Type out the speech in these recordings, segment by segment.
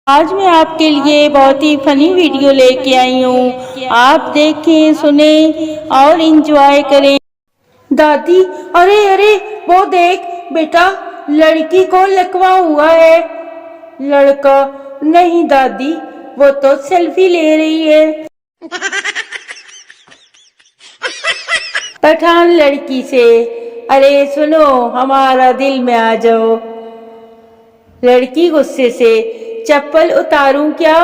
آج میں آپ کے لیے بہت ہی فنی ویڈیو لے کے آئی ہوں. آپ دیکھیں، سنیں اور انجوائے کریں. دادی، ارے ارے وہ دیکھ بیٹا، لڑکی کو لکوا ہوا ہے. لڑکا؟ نہیں دادی، وہ تو سیلفی لے رہی ہے. پٹھان لڑکی سے، ارے سنو ہمارا دل میں آ جاؤ. لڑکی غصے سے، چپل اتاروں کیا؟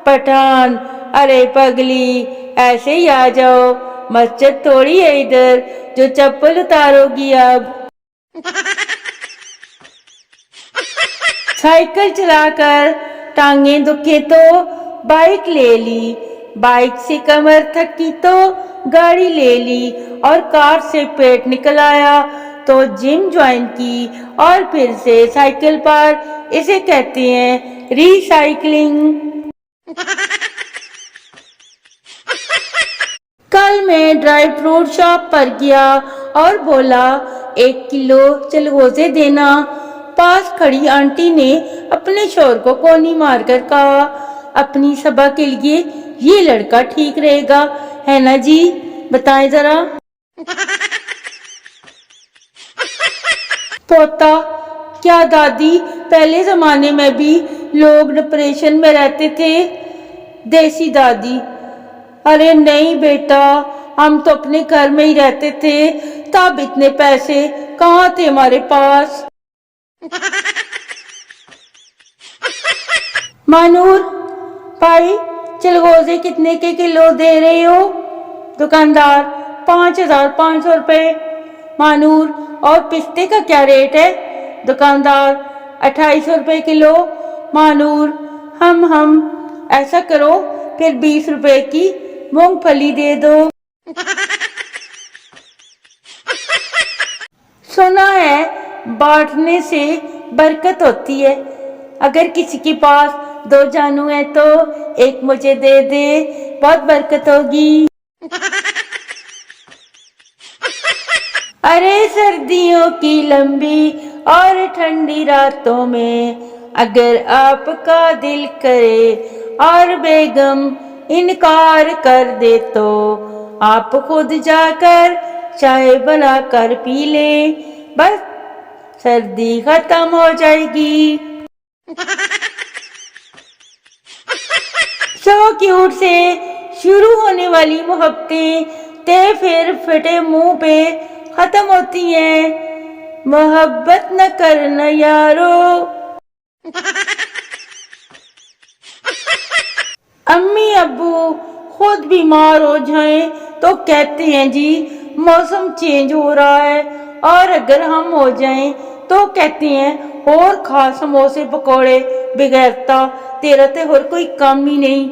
پٹھان، ارے پگلی ایسے ہی آ جاؤ، مسجد تھوڑی ہے ادھر جو چپل اتارو گی اب. سائیکل چلا کر ٹانگیں دکھے تو بائک لے لی، بائک سے کمر تھکی تو گاڑی لے لی، اور کار سے پیٹ نکل آیا تو جم جوائن کی، اور پھر سے سائیکل پر. اسے کہتے ہیں ری سائیکلنگ. کل میں ڈرائی فروٹ شاپ پر گیا اور بولا 1 کلو چلغوزے دینا. پاس کھڑی آنٹی نے اپنے شوہر کو کونی مار کر کہا، اپنی صبا کے لیے یہ لڑکا ٹھیک رہے گا ہے نا جی، بتائیں ذرا. پوتا، کیا دادی پہلے زمانے میں بھی لوگ ڈپریشن میں رہتے تھے؟ دیسی دادی، ارے نہیں بیٹا، ہم تو اپنے گھر میں ہی رہتے تھے، تب اتنے پیسے کہاں تھے ہمارے پاس. مانور بھائی، چلغوزے کتنے کے کلو دے رہے ہو؟ دکاندار، 5500 روپے. مانور، اور پستے کا کیا ریٹ ہے؟ دکاندار، 2800 روپے کلو. مانور، ہم ایسا کرو پھر 20 روپے کی مونگ پھلی دے دو. سنا ہے بانٹنے سے برکت ہوتی ہے. اگر کسی کے پاس 2 جانو ہے تو 1 مجھے دے دے، بہت برکت ہوگی. ارے سردیوں کی لمبی اور ٹھنڈی راتوں میں اگر آپ کا دل کرے اور بیگم انکار کر دے تو آپ خود جا کر چائے بنا کر پی لیں، بس سردی ختم ہو جائے گی. سو کیوٹ سے شروع ہونے والی محبتیں پھر پھٹے منہ پہ ختم ہوتی ہیں. محبت نہ کرنا یارو. امی ابو خود بیمار ہو جائیں تو کہتے ہیں جی موسم چینج ہو رہا ہے، اور اگر ہم ہو جائیں تو کہتے ہیں اور کھا سموسے پکوڑے، بغیرتا تیرا تے اور کوئی کام ہی نہیں.